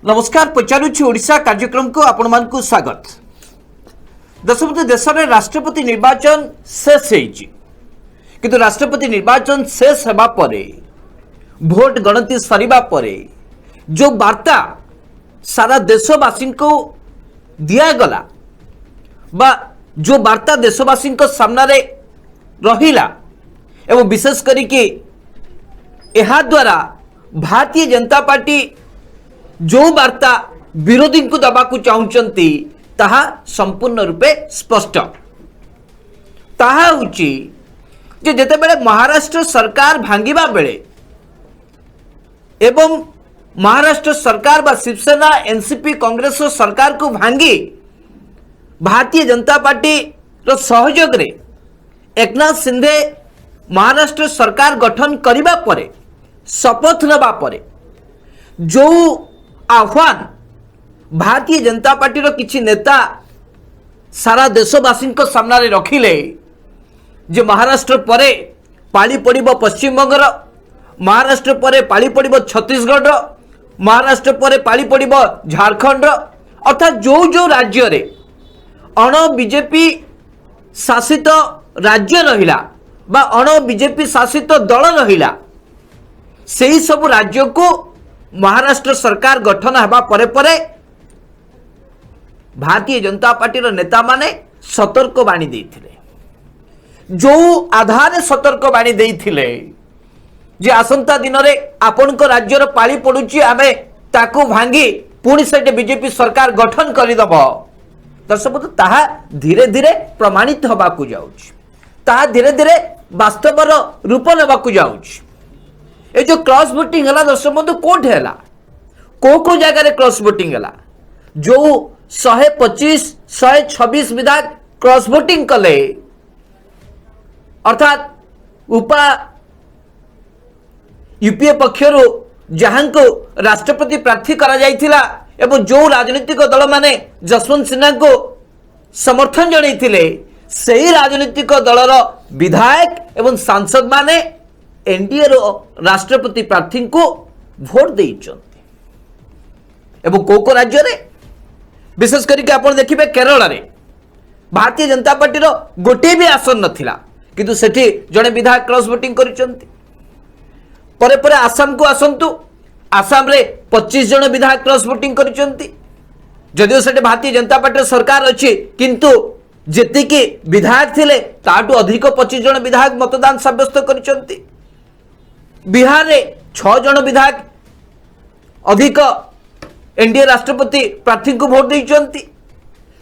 नमस्कार पचारुछि ओडिशा कार्यक्रम को आपण मानकु स्वागत। दशमती देश में राष्ट्रपति निर्वाचन शेष होइछि किंतु राष्ट्रपति निर्वाचन शेष हेबा परे भोट गणति सरिबा परे जो वार्ता सारा देशवासी को दिया गला बा जो वार्ता देशवासी को सामने रहिला एवं विशेष करिके एहा द्वारा भारतीय जनता पार्टी जो वार्ता विरोधी को दबाकू चाहूंचंती ताहा संपूर्ण रूपे स्पष्ट। ताहा होची जे जेतेबेले महाराष्ट्र सरकार भांगिबा बेले एवं महाराष्ट्र सरकार बा शिवसेना एनसीपी कांग्रेस सरकार को भांगी भारतीय जनता पार्टी रो सहयोग रे एकनाथ शिंदे महाराष्ट्र सरकार गठन करिबा परे शपथ नबा परे जो आह्वान भारतीय जनता पार्टी रो किछि नेता सारा देशवासी को सामने रखिले जे महाराष्ट्र परे पाली पड़िबो पश्चिम बंगर, महाराष्ट्र परे पाली पड़िबो छत्तीसगढ़, महाराष्ट्र परे पाली पड़िबो झारखंड, अर्थात जो जो राज्य रे अण बीजेपी शासित राज्य रहिला बा अण बीजेपी शासित दल रहिला सेही सब राज्य को महाराष्ट्र सरकार गठन हेबा परे परे भारतीय जनता पार्टी रो नेता माने सतर्क बाणी देथिले। जो आधार सतर्क बाणी देथिले जे आसंता दिन रे आपन को राज्य रो पाली पडुची आमे ताकू भांगी पुणी सेटे बीजेपी सरकार गठन करि दबो दर्शक ताहा धीरे धीरे प्रमाणित होबा को जाउची, ताहा धीरे धीरे वास्तव रो रूप लेबा को जाउची। ए जो क्रॉस वोटिंग है दर्शक बंधु कोठ है को जगह क्रॉस वोटिंग है जो 125 126 विधायक क्रॉस वोटिंग कले अर्थात उपा यूपीए पक्षर जहां को राष्ट्रपति प्रार्थी करा जाइथिला एवं जो राजनीतिक दल माने जसवंत सिन्हा को समर्थन जणैथिले सेही राजनीतिक दलर विधायक एवं सांसद माने एनडीए रो राष्ट्रपति प्रार्थी को भोट देइचंती एवं को राज्य रे विशेष करके आपण देखिबे केरल रे भारतीय जनता पार्टी रो गोटे भी आसन नथिला किंतु सेठी जणे विधायक क्रॉस वोटिंग करिचंती। परे परे आसाम को आसंतु, आसाम रे 25 जण विधायक क्रॉस वोटिंग करिचंती। जदिओ सेठी भारतीय जनता पार्टी सरकार अछि किंतु जेतिकी विधायक थिले ताटू अधिक 25 जण विधायक मतदान साब्यस्त करिचंती। बिहार रे 6 जण विधायक अधिक एनडीए राष्ट्रपति प्रार्थी को भोट देइचंती।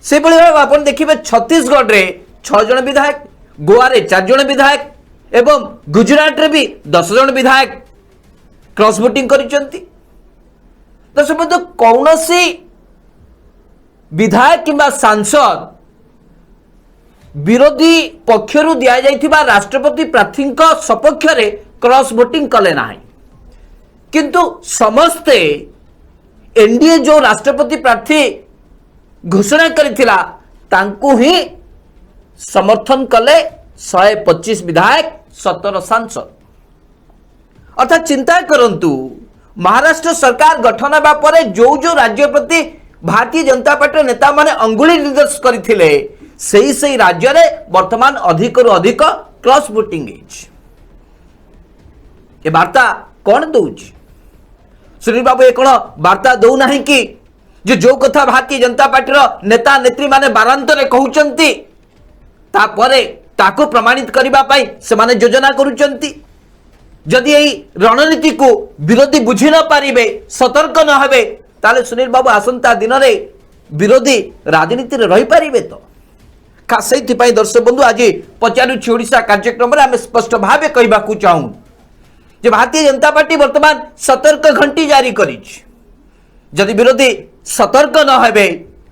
से बळे आपण देखिबे छत्तीसगढ़ रे 6 जण विधायक, गोवा रे 4 जण विधायक एवं गुजरात रे भी 10 जण विधायक क्रॉस वोटिंग करिचंती। दर्शक कौनसी विधायक किंबा सांसद विरोधी पक्षरु दिया जाइथिबा राष्ट्रपति प्रार्थी सपक्ष रे क्रॉस वोटिंग कले ना किंतु समस्ते एनडीए जो राष्ट्रपति प्रार्थी घोषणा करिथिला तांकु ही समर्थन कले 125 विधायक 17 सांसद। अर्थात चिंता करंतु महाराष्ट्र सरकार गठन हेबा परे जो जो राज्य प्रति भारतीय जनता पार्टी नेता माने अंगुली निर्देश करथिले सेही राज्य रे वर्तमान अधिक रु अधिक क्रॉस वोटिंग है। ये वार्ता कौन दौची सुनील बाबू ये कौन वार्ता दौ ना कि जो कथा भारतीय जनता पार्टी नेता नेत्री माने बारांतरे कहउचंती तापरे ताको प्रमाणित करिबा पई से माने योजना करूचंती। जदि एई रणनीति को विरोधी बुझी न पारिबे, सतर्क न हेबे ताले सुनील बाबू आसंता दिन रे विरोधी राजनीति रे रही पारिबे तो खास से दर्शक बंधु आज पचारुछि ओडिशा कार्यक्रम में आम स्पष्ट भाव कहवाकू चाहूँ जे भारतीय जनता पार्टी वर्तमान सतर्क घंटी जारी करिछि। जदि विरोधी सतर्क न हेबे,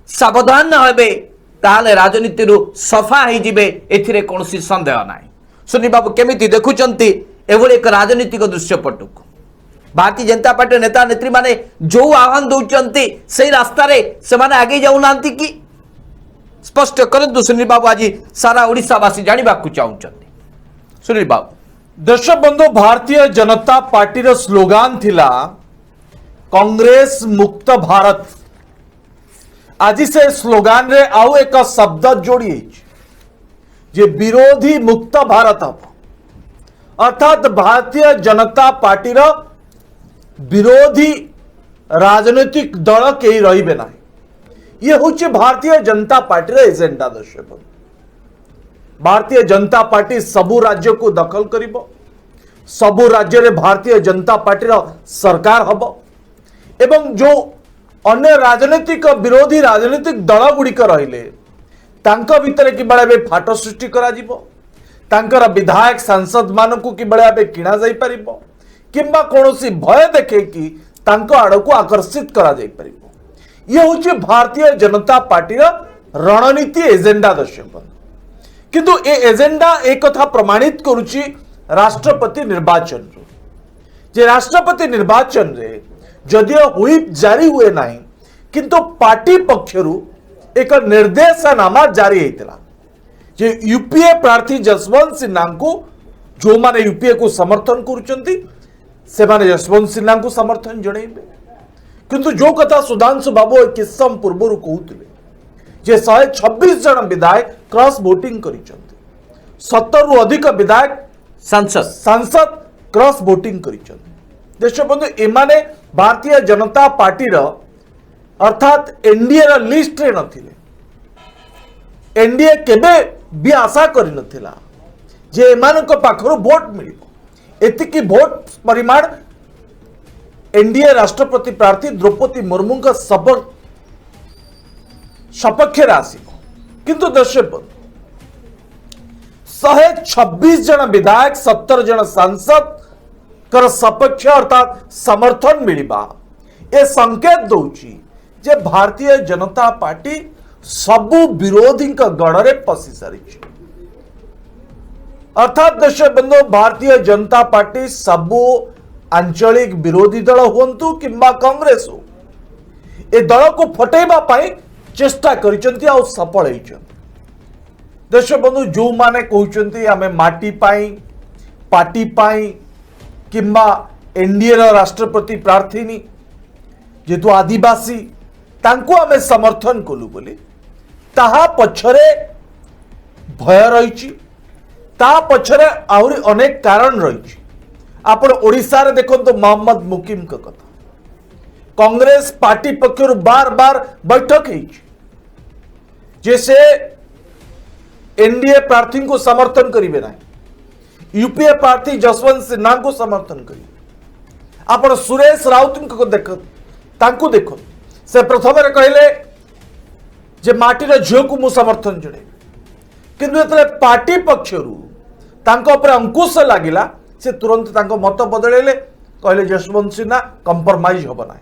सावधान न हेबे ताले राजनीति रु सफा हो जिबे एथिरे कोनोसी संदेह नाही। सुनील बाबू केमिति देखुचंती एभली एक राजनीतिक दृश्यपट को भारतीय जनता पार्टी नेता नेत्री माने जो आह्वान दौचंती से रास्ता रे से माने आगे जाउनांती कि स्पष्ट करंतु सुनील बाबू आज सारा ओडिशावासी जानिबाकू चाहूचंती। सुनील बाबू दर्शक बंधु भारतीय जनता पार्टी रो स्लोगान थिला कांग्रेस मुक्त भारत आज से स्लोगान रे आउ एक शब्द जोड़ी जे विरोधी मुक्त भारत हम अर्थात भारतीय जनता पार्टी रो विरोधी राजनीतिक दल कहीं रहिबे ना। ये हूँ भारतीय जनता पार्टी रो एजेंडा। दर्शक भारतीय जनता पार्टी सबू राज्य को दखल करिबो, सबू राज्य रे भारतीय जनता पार्टी रो सरकार हबो एवं जो अन्य राजनीतिक विरोधी राजनीतिक दल गुड़िक रहिले तांको भितर कि बड़े फाट सृष्टि करा जिवो, तांकर विधायक सांसद मानकु कि बड़े किणा जाई परिबो किंबा कोनोसी भय देखे कि तांको आड़को आकर्षित करा जाई परिबो। ये होची भारतीय जनता पार्टी रो रणनीति एजेंडा। दर्शक किंतु ए एजेंडा एक कथा प्रमाणित करुची राष्ट्रपति निर्वाचन जे राष्ट्रपति निर्वाचन रे जदियो हुईप जारी हुए नहीं किंतु पार्टी पक्षरु एक निर्देशनामा जारी होता जे यूपीए प्रार्थी जसवंत सिन्हा को जो माने यूपीए को समर्थन करुचंती से माने जसवंत सिन्हा को समर्थन जणैबे। किंतु जो कथा सुधांशु बाबू किछ सम पूर्व कहते जे 126 जन विधायक क्रॉस वोटिंग करिचंती, 70 रु अधिक विधायक सांसद क्रॉस वोटिंग करिचंती। देश बंधु एमाने भारतीय जनता पार्टी रो अर्थात एनडीए रो लिस्ट रे नथिले। एनडीए केबे भी आशा करि नथिला जे एमानक पाखरो वोट मिलिबो। एतिकी वोट परिमाण एनडीए राष्ट्रपति प्रार्थी द्रौपदी मुर्मू का सपक्ष आसिबो। किंतु दर्शक 126 जन विधायक 70 जन सांसद कर सपक्ष अर्थात समर्थन मिलिबा ए संकेत दौची जे भारतीय जनता पार्टी सबु विरोधी गणरे पशि सारी। अर्थात दर्शक बंधु भारतीय जनता पार्टी सबु आंचलिक विरोधी दल हुंतु किंबा कांग्रेस हो ए दल को फटेबा पाई चेष्टा करिसंती आ सफल होइछंती। दर्शक बंधु जो माने कहउचंती आमे माटी पाई पार्टी पाई किंबा एनडीए राष्ट्रपति प्रार्थीनी जेतु आदिवासी तांको आमे समर्थन कलु बोली ताहा पछरे भय रही, ता पछरे आहुरी अनेक कारण रही। आपण ओडिशा रे देखंतु मोहम्मद मुकिम का कथा कांग्रेस पार्टी पक्षरु बार बार बैठक होइछि जैसे एनडीए प्रार्थी को समर्थन करिवे ना, यूपीए प्रार्थी जसवंत सिन्हा को समर्थन करिवे। आपण सुरेश राउत को देखो से प्रथम कहले जे माटीर झील को मु समर्थन जणे किंतु जेतले पार्टी पक्षरु तांको ऊपर अंकुश लागिला से तुरंत तांको मत बदलेले कहले जसवंत सिन्हा कंप्रोमाइज होबो ना।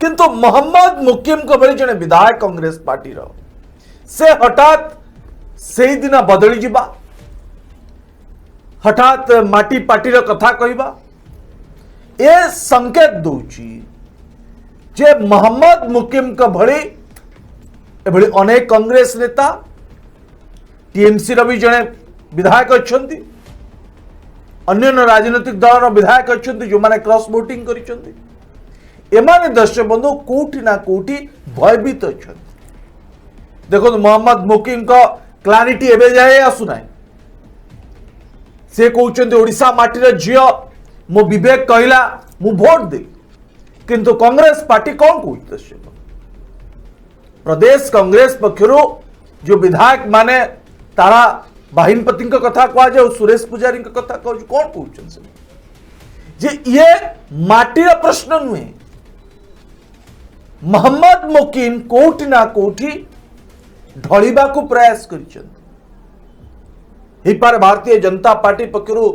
किंतु मोहम्मद मुकिम को भली जणे विधायक कांग्रेस पार्टी रो से हठात से दिन बदली जिबा, हठात माटी पार्टी रो कथा कहबा ए संकेत दउची जे मोहम्मद मुकिम का भली एभली अनेक कांग्रेस नेता टीएमसी रो भी जणे विधायक अछंती, अन्य राजनीतिक दल विधायक अछंती जो माने क्रॉस वोटिंग करिसंती। एमाने दर्शक बंधु कोठी ना कोठी भयभीत अछंती। देखो मोहम्मद मुकिम का क्लारिटी एबे जाए आसुना से कहउचंती ओडिशा माटीर झियो मो विवेक कहला मु वोट दे किंतु कांग्रेस पार्टी कौन कहउछ प्रदेश कांग्रेस पक्षरु जो विधायक माने तारा बाहिनपति कथा कह जाए सुरेश पुजारी कथा कह कौन कहउछ जे ये माटीर प्रश्न नुहे। मोहम्मद मुकिम कोठी ना कोठी ढलिबा को प्रयास करिसंती। भारतीय जनता पार्टी पक्षरु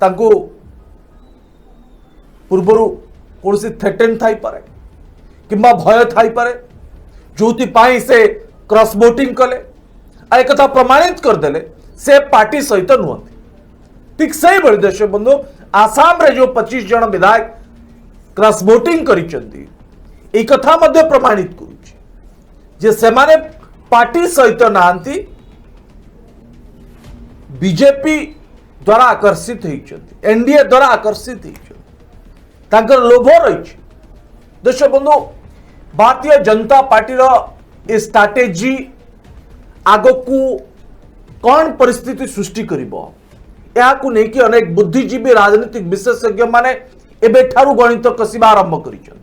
तांको पूर्वरु कौन थ्रेटेन थाई पारे किंबा भय थाई पारे जोति पाई से क्रॉस वोटिंग कले आ एक कथा प्रमाणित करदेले से पार्टी सहित नुहति। ठीक सही बड़ी दर्शक बंधु आसाम रे जो 25 जन विधायक क्रॉस वोटिंग करिसंती ए कथा मध्य प्रमाणित करूची जे सेमाने पार्टी सहित नांती बीजेपी द्वारा आकर्षित होइचंती, एनडीए द्वारा आकर्षित होइचंती। तांकर लोभ रही। दर्शक बंधु, भारतीय जनता पार्टी ए स्ट्राटेजी आग को कौन परिस्थिति सृष्टि करिबो या को नेकी अनेक बुद्धिजीवी राजनीतिक विशेषज्ञ माने एबेठारु गणित कसिबा आरंभ करिछन।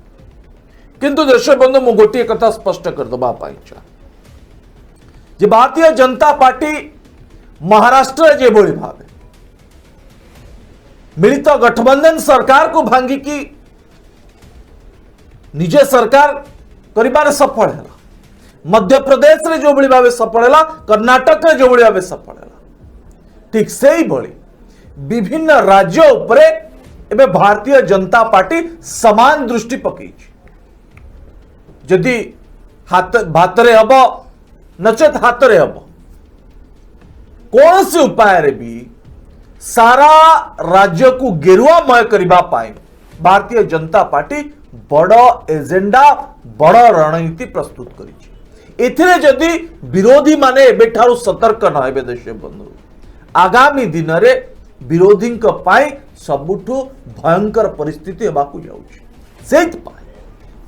किंतु दर्शक बंधु, मु गोटे कथा स्पष्ट कर दबा पाइछा जे भारतीय जनता पार्टी महाराष्ट्र जे बोली भावे मिलित गठबंधन सरकार को भांगी की निजे सरकार करिबार सफल है। मध्य प्रदेश रे जो बड़ी भावे सफल है, कर्नाटक रे जो बड़ी भावे सफल है, ठीक से ही बड़ी विभिन्न राज्य उपरे एबे भारतीय जनता पार्टी समान दृष्टि पकई। जदि हाथ भातरे हब नचेत हाथरे हब, कौन से उपाय रे भी सारा राज्य को गेरुआमय करबा पाए भारतीय जनता पार्टी बड़ एजेंडा बड़ रणनीति प्रस्तुत करिछि। एथिरे जदि विरोधी माने एबेठारु सतर्क न हेबे देश बंधु, आगामी दिन रे विरोधी पाई सबुठु भयंकर परिस्थिति हेबाकु जाउछि। सेइतपाई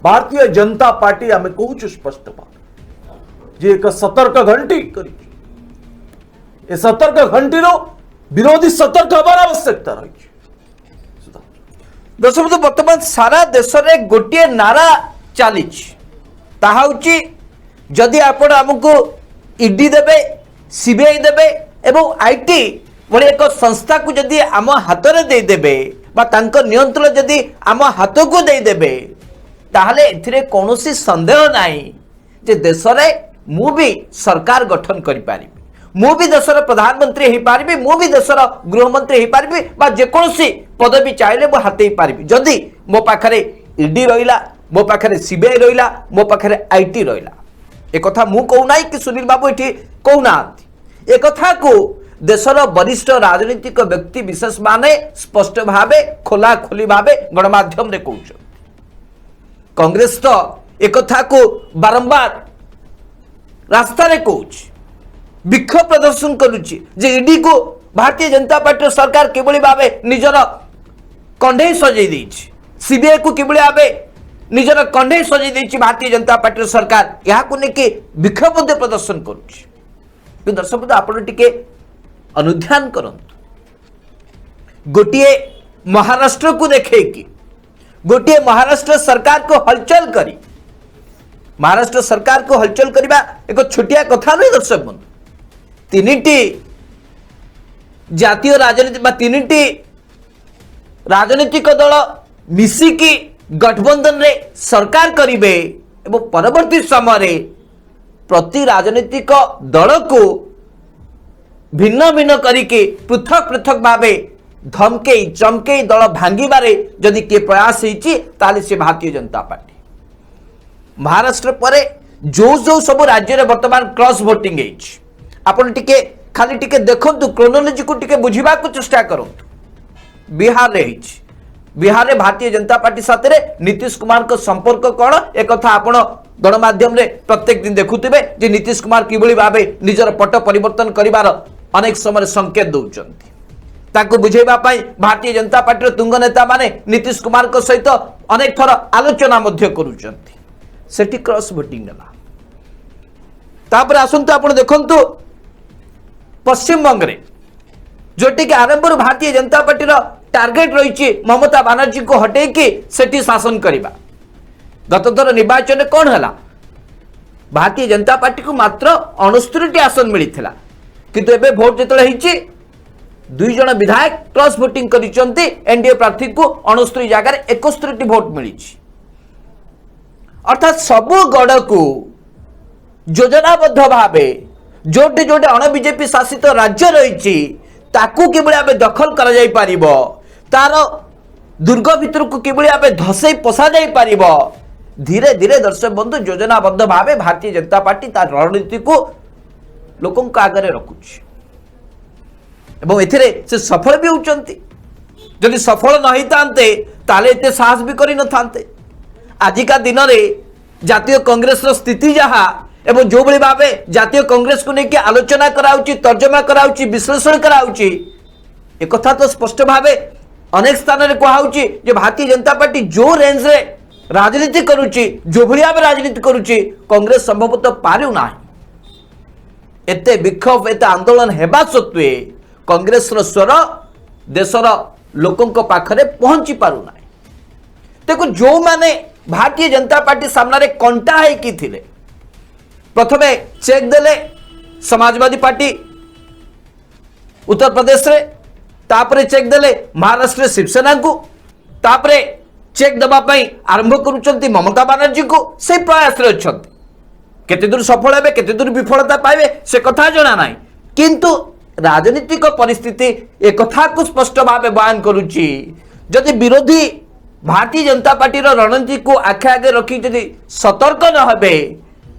भारतीय जनता पार्टी आमे कहूछु स्पष्ट भाव जे एक सतर्क घंटी करिछि। ए सतर्क घंटी रो विरोधी सतर्क हबार आवश्यकता रही। दर्शक, बर्तमान सारा देश में गोटे नारा चली जदि आपण आमको ईडी देबे, सीबीआई देबे एवं आईटी भली एक संस्था को जदि आम हाथ में देदेबे बा तांको नियंत्रण जदि आम हाथ को देदेबे, ताहले एथिरे कौनसी संदेह नहीं जे देश रे मु भी सरकार गठन करि पारिबी, मु भी देशर प्रधानमंत्री हो पारि, मु भी देशर गृहमंत्री हो पारि, जेकोसी पदवी चाहिए मु हाथ पारि जदि मो पाखरे ईडी रहिला, मो पाखरे सीबीआई रहिला, मो पाखरे आईटी रहिला। एक कथा मु कहू नाही कि सुनील बाबू एठी कहू नांती। एक कथा को देशर वरिष्ठ राजनीतिक व्यक्ति विशेष माने स्पष्ट भावे खोला खोली भावे गणमाध्यम रे कहउछ। कांग्रेस तो एक कथा को बारंबार रास्ता रे कहउछ, विक्षोभ प्रदर्शन करुच्ची जे ईडी को भारतीय जनता पार्टी सरकार किभली भावे निजर कंधे सजै देछि, सीबीआई को किभली भावे निजर कंधे सजै देछि भारतीय जनता पार्टी सरकार, या को नेके विक्षोभ प्रदर्शन करुच्ची। कि दर्शक आपण टिके अनुध्यान करंतु, गोटिए महाराष्ट्र को देखे कि गोटिए महाराष्ट्र सरकार को हलचल करी, महाराष्ट्र सरकार को हलचल करबा एक छोटिया कथा नहीं दर्शक बंधु। तीनिटी जातीय राजनीति तीनिटी राजनीतिक दल मिसिकी गठबंधन रे सरकार करिवे एवं परवर्ती समय प्रति राजनीतिक दल को भिन्न भिन्न करके पृथक पृथक भावे धमके चमके दल भांगिबारे जदि के प्रयास होइछि ताले से भारतीय जनता पार्टी महाराष्ट्र परे जो जो सब राज्य रे वर्तमान क्रॉस वोटिंग होइछि। आपण टिके खाली टिके देखंतु, क्रोनोलॉजी को टिके बुझिबा को चेष्टा करंतु। बिहार रे हिच, बिहार रे भारतीय जनता पार्टी साथ रे नीतीश कुमार को संपर्क कौन एक कथा आपण गणमाध्यम रे प्रत्येक दिन देखुथिबे जे नीतीश कुमार किभली भाबे निजर पट परिवर्तन करिवार अनेक समय संकेत दउचंती। ताको बुझेबा पई भारतीय जनता पार्टी तुंग नेता माने नीतीश कुमार को सहित अनेक थर आलोचना मध्य करूचंती। सेठी क्रॉस वोटिंग नेला तापर आसंतु आपण देखंतु पश्चिम बंग रे जोटी के आरंभ भारतीय जनता पार्टी टार्गेट रही ममता बानर्जी को हटे कि सेठी शासन करबा। गत थर निर्वाचन में कौन है, भारतीय जनता पार्टी को मात्र 69 आसन मिलता, किंतु एबे भोट जिते 2 जन विधायक क्रॉस वोटिंग करिसेंती एनडीए प्रार्थी को 69 जगह 61 भोट मिली। अर्थात सबु गड़ को योजनाबद्ध भावे जोटे जोटे अण बीजेपी शासित राज्य रही ताकू किभली भावे दखल करा जाई पारिबो, तार दुर्ग भितर को किभली भावे धसई पसा जाई पारिबो। धीरे धीरे दर्शक बंधु योजनाबद्ध भावे भारतीय जनता पार्टी तार रणनीति को लोकों का आगे रखुछि एवं एथिरे से सफल भी होउचंती। जदि सफल न होइतांते ताले एते साहस भी करि न थांते। आजिका दिन रे जातीय कांग्रेस रो स्थिति जहा एवं जो भली भावे जातीय कांग्रेस को लेके आलोचना कराउची, तर्जमा कराउची, विश्लेषण कराउची, एक कथा तो स्पष्ट भावे अनेक स्थान में कहुच्ची भारतीय जनता पार्टी जो रेंज रे राजनीति करुच्ची जो भाया राजनीति करुच्ची कांग्रेस संभवतः पारू ना एते विक्षोभ एते आंदोलन हेबा सत्वे कांग्रेस स्वर देशर लोकों पाखरे पहुंची पारू ना देखो जो माने भारतीय जनता पार्टी सामने कंटा है थिले प्रथमे चेक देले समाजवादी पार्टी उत्तर प्रदेश रे तापरे चेक देले महाराष्ट्र शिवसेना को तापरे चेक दबा पई आरंभ करूचंती ममता बनर्जी को से प्रयास रे अछंती केते दूर सफल हेबे केते दूर विफलता पाइबे से कथा जणा नाही किंतु राजनीतिक परिस्थिति एक कथा को स्पष्ट भाव बयान करूची जदि विरोधी भारतीय जनता पार्टी रणनीति को आखे आगे रखी जदि सतर्क न हेबे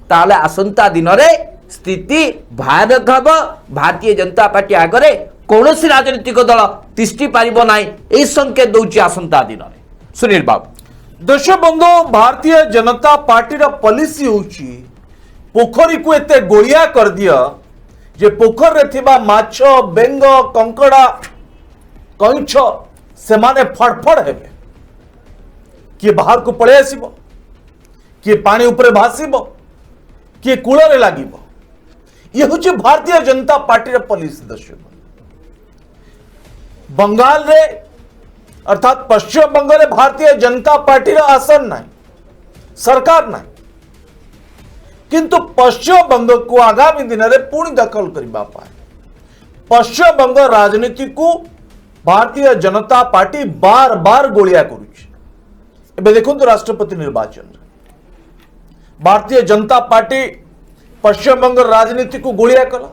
ताले आसंता दिन रे स्थिति भयानक हब भारतीय जनता पार्टी आगरे कौन राजनीतिक दल तिष्टि पारिब नाही ए संकेत दउची आसंता दिन रे सुनील बाबू दर्शक बंधु भारतीय जनता पार्टी पॉलिसी होची पोखरी को एते गोलिया कर दिया जे पोखर रे थिबा माछ बेंग कंकड़ा कंछ से माने फड़फड़ हेबे किए बाहर को पळे आसीबो किए पानी ऊपर भासीबो किए कूल रे लागिबो ये होची भारतीय जनता पार्टी पॉलिसी दर्शक बंगाल रे अर्थात पश्चिम बंग रे भारतीय जनता पार्टी आसन ना सरकार ना किंतु पश्चिम बंग को आगामी दिन में पुणी दखल करने पश्चिम बंग राजनीति को भारतीय जनता पार्टी बार बार गोलिया करुच्ची देखो राष्ट्रपति निर्वाचन भारतीय जनता पार्टी पश्चिम बंग राजनीति को गोलिया कला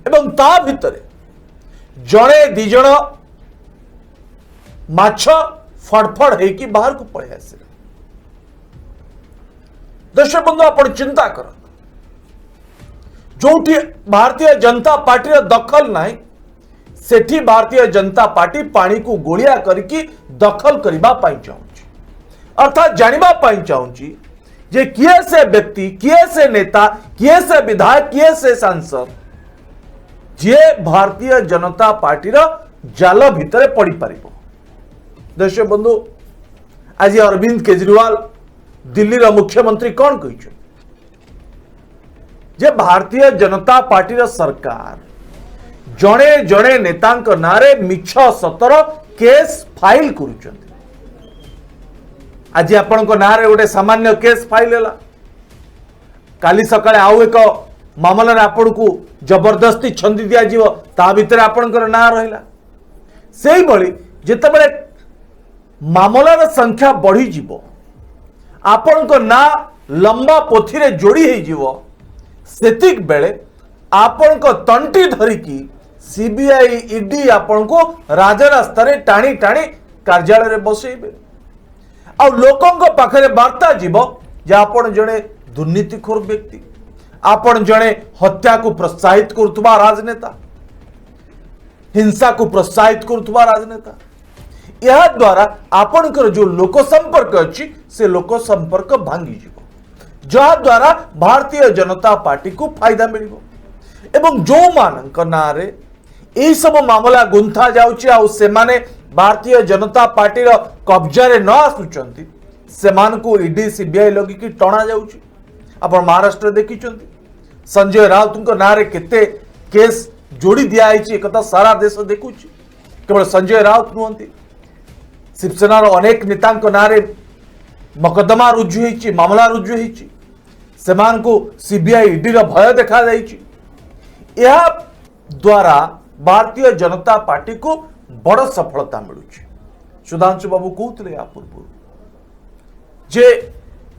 एवं ता भितर जड़े दिज माछ फड़फड़ है बाहर को पड़े आसे दर्शक बंधु आप चिंता कर जो भारतीय जनता पार्टी दखल ना सेठी भारतीय जनता पार्टी पानी को गोलिया करके दखल करने चाहूँगी अर्थात जानवाई चाहूँगी जे किए से व्यक्ति किए से नेता किए से विधायक किए से सांसद जे भारतीय जनता पार्टी जाल भितर पड़ पार दर्शक बंधु आज अरविंद केजरीवाल दिल्ली रा मुख्यमंत्री कौन कही जे भारतीय जनता पार्टी सरकार जड़े जड़े नेता नारे मिछ सतर केस फाइल करुचंती आज आपण नारे गोटे सामान्य केस फाइल है काली सकाळे आउ एक मामला आपण को जबरदस्ती छंदी दिया जीव ता भितर आपणकर ना रहिला सेही भली जेतेबेले मामलार संख्या बढ़ी जीव आपण को ना लंबा पोथी रे जोड़ी है जीव सेतिक बेले आपण को तंटी धरिकी सीबीआई ईडी आपण को राजरास्ता रे टाणी टाणी कार्यालय रे बसेबे आ लोकों को पाखरे वार्ता जीव जे आपण जणे दुर्नीतिखोर व्यक्ति आपण जणे हत्या को प्रोत्साहित करथुबा राजनेता हिंसा को प्रोत्साहित करथुबा राजनेता यह द्वारा आपणकर जो लोक संपर्क अच्छी से लोक संपर्क भांगी जीव जहा द्वारा भारतीय जनता पार्टी को फायदा मिलिबो एवं जो मानक नारे यही सब मामला गुंथा जाउची आ से माने भारतीय जनता पार्टी रो कब्जा रे न आसुचंती से मान को ईडी सीबीआई लगी की टणा जाउची आपण महाराष्ट्र देखिचंती संजय राउत को नारे केते केस जोड़ी दिया है कथा सारा देश देखुची केवल संजय राउत नुहंती शिवसेना अनेक नेता नारे मकदमा रुजु होती मामला रुजु होती सेमान को सीबीआई ईडी भय देखा यह द्वारा भारतीय जनता पार्टी को बड़ सफलता मिलू सुधांशु बाबू कहते या पूर्व जे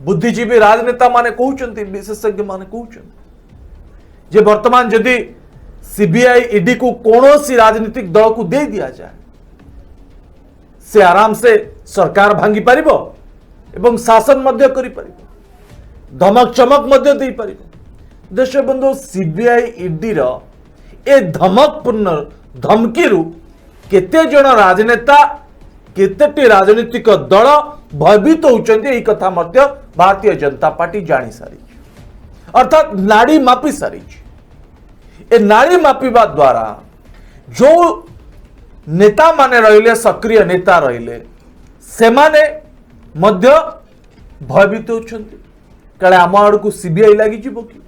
बुद्धिजीवी राजनेता माने कहते विशेषज्ञ माने कहते जे वर्तमान जदि सीबीआई ईडी को कौन सी राजनीतिक दल को दे दिया जाए से आराम से सरकार भांगी पारिबो एवं शासन मध्य करि पारिबो धमक चमक मध्य दे पारिबो देश बंधु सीबीआई ईडी रो ए धमकपूर्ण धमकी रु केते जण राजनेता केतेटी राजनीतिक दल भयभीत होउचंती एही कथा मध्य भारतीय जनता पार्टी जानी सारी अर्थात नाड़ी मापी सारी ए नाड़ी मापिबा द्वारा जो नेता माने रहिले सक्रिय नेता रहिले से माने मध्य भयभीत होछंती काले आम आड़ को सीबीआई लगी जीवो कि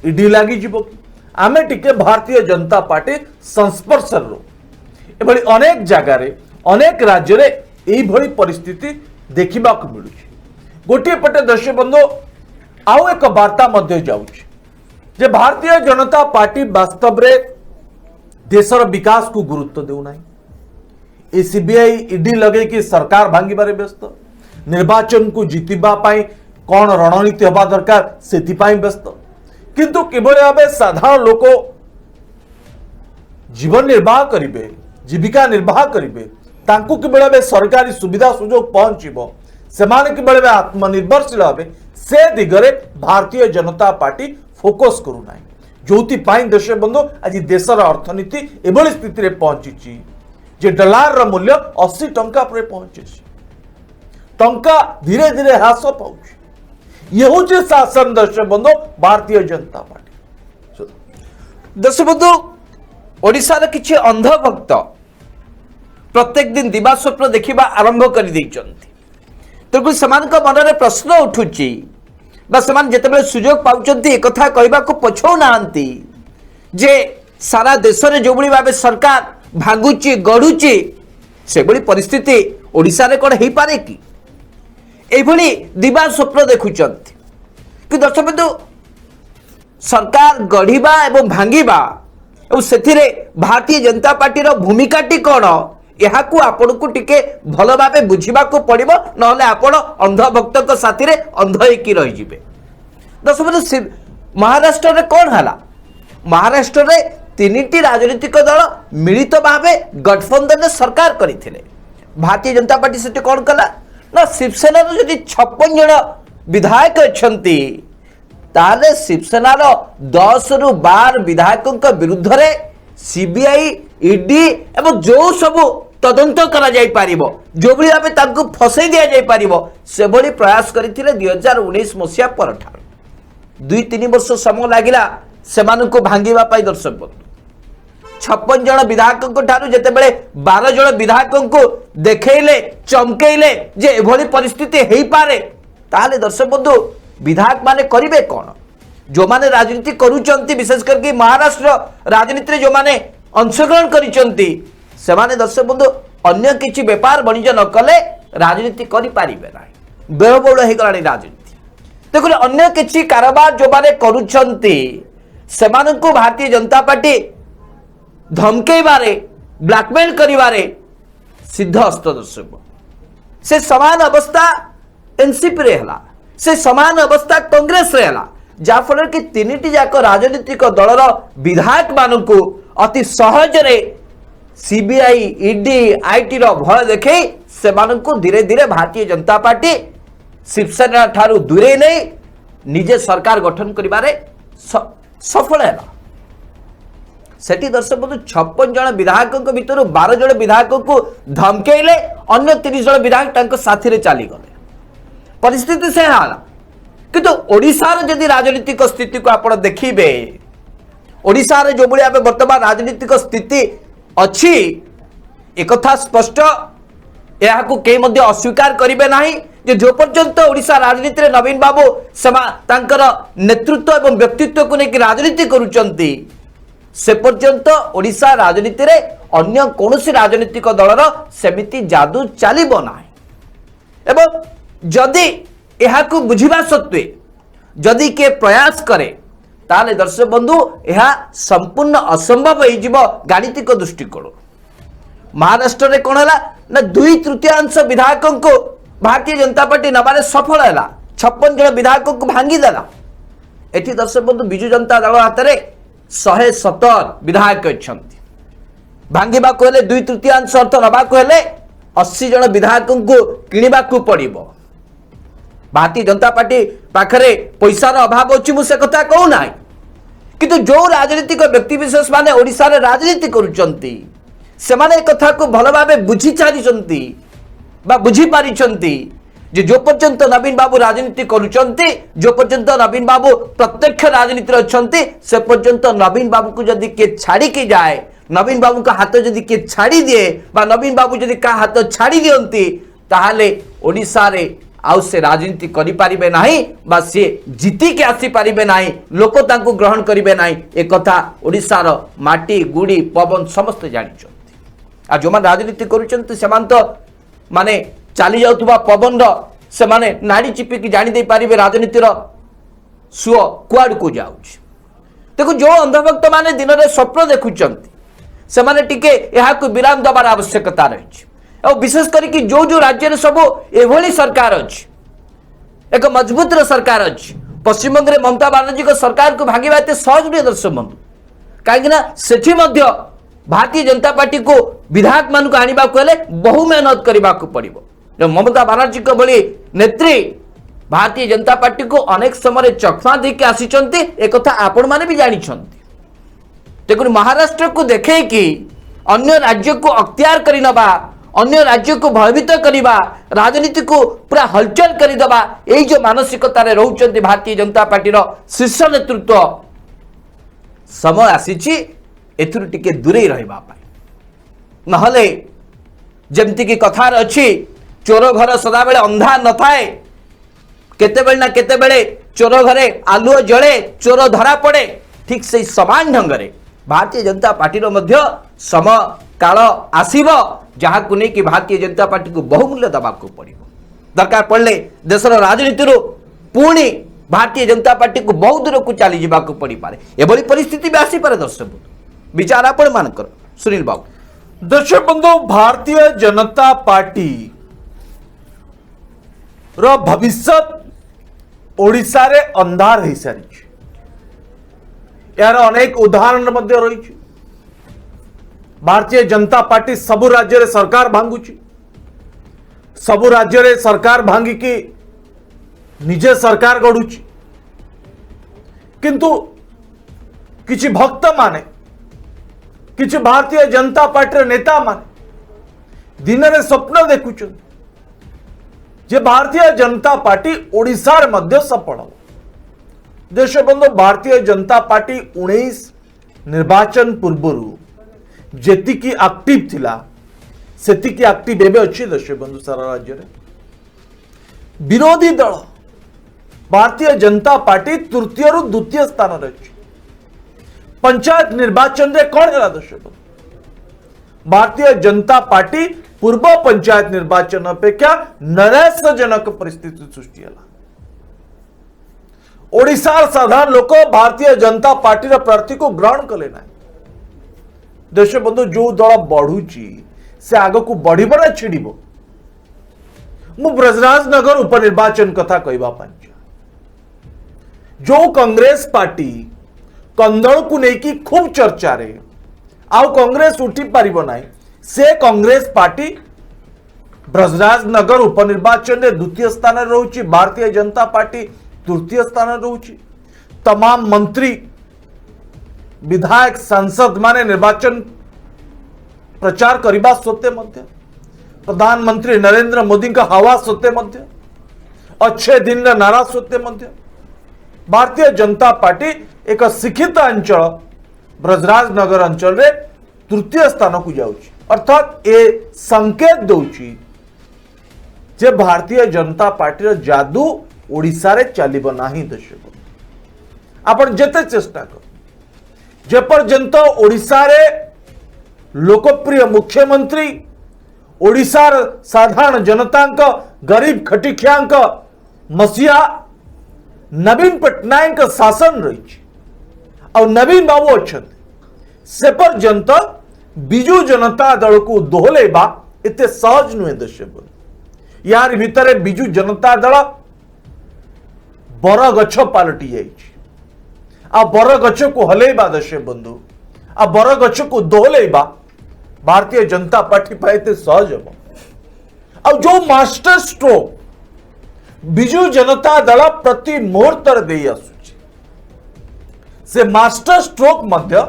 ईडी लगी जीवो कि आमे टिके भारतीय जनता पार्टी संस्पर्श रो एभली अनेक जगह रे अनेक राज्य रे एई भली परिस्थिति देखिबा को मिलुछि। गोटे पटे दर्शक बंधु आउ एक वार्ता मध्य जाउछि जे भारतीय जनता पार्टी वास्तव रे देशर विकास को गुरुत्व देउ नाही। सीबीआई ईडी लगे कि सरकार भांगिबारे व्यस्त, निर्वाचन को जीतिबा पाई कौन रणनीति हवा दरकार सेतिपाई व्यस्त, किंतु किभଳି भाबे साधारण लोक जीवन निर्वाह करिवे, जीविका निर्वाह करिवे, तांकु किभଳି भाबे सरकारी सुविधा सुजोग पहुंचीबो, सेमाने किभଳି भाबे आत्मनिर्भरशील हेबे से दिगरे भारतीय जनता पार्टी फोकस करू नाही। जोति पाई देश बंधु आज देशर अर्थनीति एभଳି स्थिति रे पहुंची जे डॉलर रो मूल्य 80 टंका पर पहुंची, टंका धीरे धीरे ह्रास पाउछि। ये हूँ शासन दर्शक बंधु भारतीय जनता पार्टी। दर्शक बंधु ओडिशार किछि अंध भक्त प्रत्येक दिन दिवा स्वप्न देखिबा आरंभ कर दैछन्ति। तेणु सेमानक मनरे प्रश्न उठुछि बा सेमान जेतेबेले सुजोग पाउछन्ति ए कथा कहबा को पछौ नांती जे सारा देश रे जो भली भाबे सरकार भागुची गढुची से भली परिस्थिति ओडिसा रे कोन हेई पारे कि एई भली दिवा स्वप्न देखुछन्ति कि दर्शक बंधु सरकार गढ़िबा एवं भांगिबा और सेथिरे भारतीय जनता पार्टी रो भूमिकाटी कोन यहाकू आपण को टिके भल भाबे बुझिबा को पड़िबो, नहले आपण अंध भक्त को साथी रे अंध हेकी रहि जिवे। दर्शक बंधु महाराष्ट्र रे कोन हला, महाराष्ट्र रे तीनिटी राजनीतिक दल मिलित भावे गठबंधन सरकार करथिले। भारतीय जनता पार्टी सेठी कोन कला ना शिवसेना रो जदि 56 जण विधायक अछंती ताले शिवसेना रो 10 रु 12 विधायकों के विरुद्ध रे सीबीआई ईडी एवं जो सब तदंत करा जाई पारिबो, जो भली भाबे तांको फसई दिया जाई पारिबो से भली प्रयास करथिले 2019 मसिया परठा 2-3 वर्ष समय लागिला सेमानकु भांगीबा पाई। दर्शक बंधु 56 जण विधायकों ठारू जेतेबेले 12 जण विधायकों को देखैले चमकेइले जे एभली परिस्थिति हेई पारे, ताले दर्शक बंधु विधायक माने करिवे कोन? जो माने राजनीति करूचंती विशेष करके महाराष्ट्र राजनीति जो माने अंशग्रहण करिचंती से माने दर्शक बंधु अन्य किछि व्यापार वाणिज्य न कले राजनीति करि पारिबे नाही। बेहबौल हे गलानी राजनीति देखो अन्य किछि कारोबार जो माने करूचंती सेमानकु भारतीय जनता पार्टी धमकेबारे ब्लैकमेल करिवारे सिद्ध हस्त दर्शक से समान अवस्था एनसीपी रे हला, से समान अवस्था कांग्रेस रे हला, जाफल कि तीनिटी जाक राजनीतिक दलर विधायक मानकु अति सहज रे सीबीआई ईडी आईटी रो भय देखे से मानकु धीरे धीरे भारतीय जनता पार्टी शिवसेना ठारू दूरे नहीं निजे सरकार गठन करिबारे सफल है। सेठी दर्शक बंधु 56 जन विधायकों भितर 12 जन विधायकों को धमकेले, अन्य 30 जन विधायक तांको साथी रे चली गले। परिस्थिति से हाला किंतु ओडिशार जदि राजनीतिक स्थिति को आपण देखिबे, ओडिशार जो भली भाबे वर्तमान राजनीतिक स्थिति अछि एक कथा स्पष्ट, यहाकू के मध्य अस्वीकार करिवे नाही जे जो पर्यंत ओडिशा राजनीति रे नवीन बाबू समा तांकर नेतृत्व एवं व्यक्तित्व को नेकी राजनीति करूचंती से पर्यंत ओडिशा राजनीति रे अन्य कोनोसी राजनीतिक दलर सेमिति जादू चलिबो नाही। एवं जदि यहाकू बुझिबा सत्वे जदि के प्रयास करे ताले दर्शक बंधु यह संपूर्ण असंभव हो गाणितिक दृष्टिकोण। महाराष्ट्र रे कोन हला ना 2/3 विधायकों को भारतीय जनता पार्टी नबारे सफल है, 56 जन विधायकों को भांगी देला। एठी दर्शक बंधु बिजु जनता दल हाथ रे 117 विधायक अछंती, भांगीबा को हेले 2/3 अर्थ नबा को हेले 80 जन विधायकों को किनिबा को पड़िबो। भारतीय जनता पार्टी पाखरे पैसार अभाव अछि मु से कथा कहू नाही, किंतु जो राजनीतिक व्यक्ति विशेष माने ओडिसा रे राजनीति करूचंती से माने कथा को भल भाबे बुझी चारिचंती बा बुझी पारिचंती जे जो पर्यंत नवीन बाबू राजनीति करूचंती, जो पर्यंत नवीन बाबू प्रत्यक्ष राजनीति अछंती से पर्यंत नवीन बाबू को जदि के छाड़ी के जाए नवीन बाबू का हाथ जदि किए छाड़ी दिए बा नवीन बाबू जदि का हाथ छाड़ी दियंती ताहाले ओडिशा रे आउ से राजनीति करि पारिबे नाही बा से जीती के आसी पारिबे नाही लोक तांको ग्रहण करिबे नाही ए कथा ओडिशा रो माटी गुडी पवन समस्त जानि छथि आ जो मान राजनीति करूछन्ति समान तो माने चाली जाउथबा पवन रो से माने नाड़ी चिपी की जानि दे पारिबे राजनीति रो सुओ कुआड को जाउछ देखो जो अंधभक्त माने दिन रे स्वप्न देखुछन्ति से माने टिके एहा को विराम दबार आवश्यकता रही और विशेष करके जो जो राज्य रे सब एभली सरकार अछि एक मजबूत रो सरकार अछि पश्चिम बंग रे ममता बनर्जी को सरकार को भांगिबा एते सहज नुहे दर्शक बंधु काहे ना सेठी मध्य भारतीय जनता पार्टी को विधायक मान को आनिबा को हेले बहु मेहनत करबा को पड़िबो जो ममता बनर्जी को भली नेत्री भारतीय जनता पार्टी को अनेक समय चकमा देके आसीचंती एक कथा आपण माने भी जानी छंती देखो महाराष्ट्र को देखे कि अन्य राज्य को अख्तियार करि नबा अन्य राज्य को भयभीत करिबा राजनीति को पूरा हलचल करि दबा एई जो मानसिकता रे रहउचंती भारतीय जनता पार्टी रो शीर्ष नेतृत्व समय आसीची एथुर टिके दूरे रहबा पाई नहले जेमति की कथार अछि चोर घर सदा बेले अंधा न थाए केते बेले ना केते बेले चोर घरे आलुओ जळे चोर धरा पड़े ठीक से समान ढंग रे भारतीय जनता पार्टी रो मध्य समय काल आसीबो जहाँ को नहीं कि भारतीय जनता पार्टी को बहुमूल्य दबा को पड़िबो दरकार पड़ले देशर राजनीति रो पुणी भारतीय जनता पार्टी को बहुत दूर को चली जावा को पड़ी पारे एभली परिस्थिति भी आसी पारे दर्शक बंधु विचार आपण मानकर सुनील बाबू दर्शक बंधु भारतीय जनता पार्टी रो भविष्य ओडिशा रे अंधार हो सारी यार अनेक उदाहरण मध्य रही भारतीय जनता पार्टी सबु राज्य रे सरकार भांगुची सबु राज्य रे सरकार भांगी की निजे सरकार गढ़ुची किंतु किछि भक्त माने किछि भारतीय जनता पार्टी रे नेता माने दिन रे स्वप्न देखुछन जे भारतीय जनता पार्टी ओडिशा रे मध्य सफल हो देश बंधु भारतीय जनता पार्टी 19 निर्वाचन पूर्वरु जेति की एक्टिव थिला सेति की एक्टिव एबे अछि देश बंधु सारा राज्य रे विरोधी दल भारतीय जनता पार्टी तृतीय रु द्वितीय स्थान रे अछि पंचायत निर्वाचन रे कोन हला देश बंधु भारतीय जनता पार्टी पूर्व पंचायत निर्वाचन अपेक्षा नैराश्यजनक परिस्थिति सृष्टि हला ओडिशा साधारण लोक भारतीय जनता पार्टी प्रार्थी को ग्रहण कले ना देश बंधु जो दल बढ़ुची से आग को बढ़िब ना छिड़ब मु ब्रजराजनगर उपनिर्वाचन कथा कहवा जो कांग्रेस पार्टी कंदल को लेकिन खूब चर्चा रे आउ कांग्रेस उठी पारिबो नाही से कांग्रेस पार्टी ब्रजराजनगर उपनिर्वाचन में द्वितीय स्थान रोची भारतीय जनता पार्टी तृतीय स्थान रोची तमाम मंत्री विधायक सांसद माने निर्वाचन प्रचार करबा सत्ते मध्य प्रधानमंत्री नरेंद्र मोदी का हवा सत्ते मध्य अच्छे दिन नारा सत्ते मध्य भारतीय जनता पार्टी एक शिक्षित अंचल ब्रजराजनगर अंचल रे तृतीय स्थान को जाउची अर्थात ए संकेत दउची जे भारतीय जनता पार्टी रो जादू ओडिशा रे चलिबो नाही दर्शक आपण जेते चेष्टा कर जे पर्यंत ओडिशा रे लोकप्रिय मुख्यमंत्री ओडिशार साधारण जनतांक गरीब खटिखियांक मसीहा नवीन पटनायक शासन रही और नवीन बाबू अच्छा से पर्यंत बिजु जनता दल को दोहलेबा एते सहज नुहे दर्शक यार भितर बिजु जनता दल बर गछ पालटी जाइछि आ बर गछ को हलेबा दर्शक बंधु आ बर गछ को दोहलेबा भारतीय जनता पार्टी पाइते सहज हम और जो मास्टर स्ट्रोक बिजु जनता दल प्रति मुहूर्त दे आसुछि से मास्टर स्ट्रोक मध्य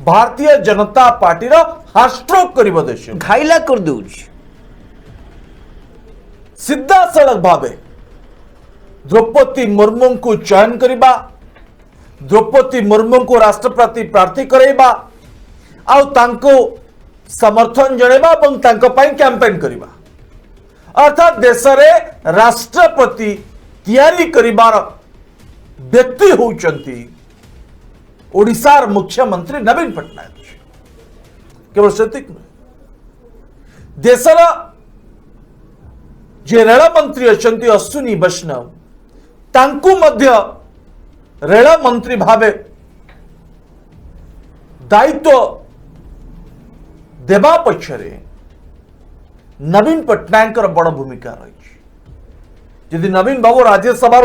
भारतीय जनता पार्टी रो हार्ट स्ट्रोक करिबो देश घाइला कर दउछि सीधा सड़क भावे द्रौपदी मुर्मू को चयन करिबा द्रौपदी मुर्मू को राष्ट्रपति प्रार्थी करेबा आउ तांको समर्थन जणेबा और तांको पाई कैंपेन करिबा अर्थात देश रे राष्ट्रपति तैयारी करिबार व्यक्ति होउचंती ओडिशार मुख्यमंत्री नवीन पट्टनायक केवल सेतिक नुहे देशर जे रेल मंत्री अछंती अश्विनी वैष्णव तांकु मध्य रेल मंत्री भावे दायित्व देवा पक्षरे नवीन पट्टनायक बड़ भूमिका रही यदि नवीन बाबू राज्यसभा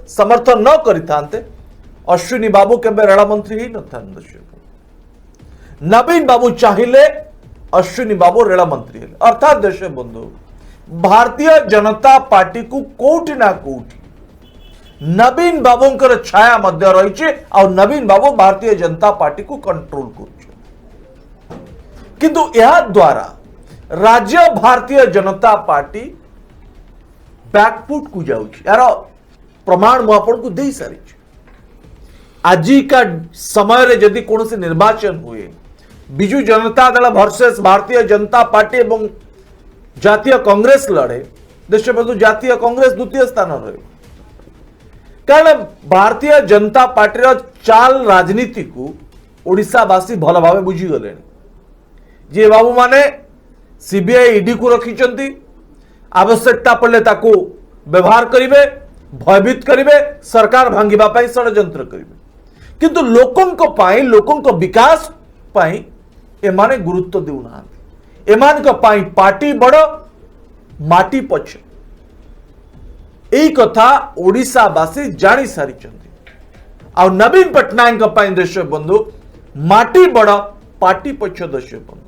समर्थन न करिथांते अश्विनी बाबू केबे रेल मंत्री ही न नवीन बाबू चाहिए अश्विनी बाबू रेल मंत्री हेले अर्थात देश बंधु भारतीय जनता पार्टी को कोठी ना कोठी नवीन बाबूंकर छाया मध्य रही और नवीन बाबू भारतीय जनता पार्टी को कंट्रोल कर किंतु यह द्वारा राज्य भारतीय जनता पार्टी बैकफुट को जाउछि यार प्रमाण मु आपन को दे सारी आज का समय रे यदि कौन से निर्वाचन हुए बिजू जनता दल वर्सेस भारतीय जनता पार्टी एवं जातीय कांग्रेस लड़े देश बंधु जातीय कांग्रेस द्वितीय स्थान रहे कारण भारतीय जनता पार्टी चाल राजनीति को ओडिशावासी भल भाव बुझीगले जे बाबू माने सीबीआई ईडी को रखिंट आवश्यकता पड़े ताको व्यवहार करेंगे भयभीत करेंगे सरकार भांगा षड्यंत्र करेंगे किंतु लोकों विकास पाई एमाने गुरुत्व देउना एमान पाई पार्टी बड़ माटी पछ यही कथा ओडिशावासी जानी सारी आ नवीन पट्टनायक पाई देश बंधु माटी बड़ पार्टी पछ देश बंधु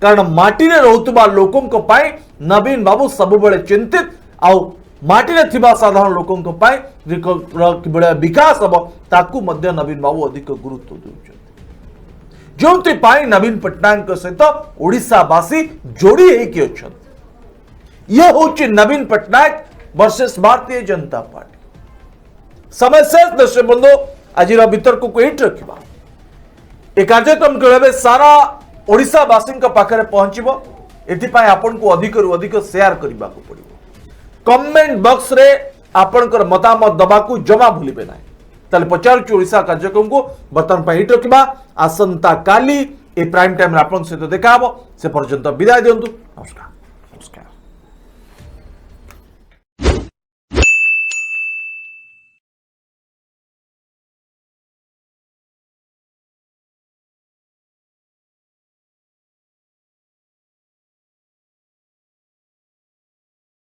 कारण माटी रे रहउतबा लोकों पाई नवीन बाबू सब बड़े चिंतित आउ माटी रे थिबा साधारण लोकों पाई बड़े विकास हम ताकू मध्य नवीन बाबू अधिक गुरुत्व देउछन जोंति पाई नवीन पट्टनायक सहित ओडिशावासी जोड़ी हेकि अछंती यह होची नवीन पट्टनायक वर्सेस भारतीय जनता पार्टी समय शेष देश बंधु आज वितर्क को एट रखा ए कार्यक्रम केवल सारा ओडिशावासी पाखे पहुंचब एथिपाई आपन को अधिक रु अधिक शेयर करने को पड़ो कमेंट बॉक्स रे आपनकर मतामत दबा को जमा भूलिबे ना ताले पचारुची ओडिशा कार्यक्रम को बर्तमान हिट रखा आसंता काली ए प्राइम टाइम आपन सहित देखा से पर्यंत विदाय दिंतु नमस्कार।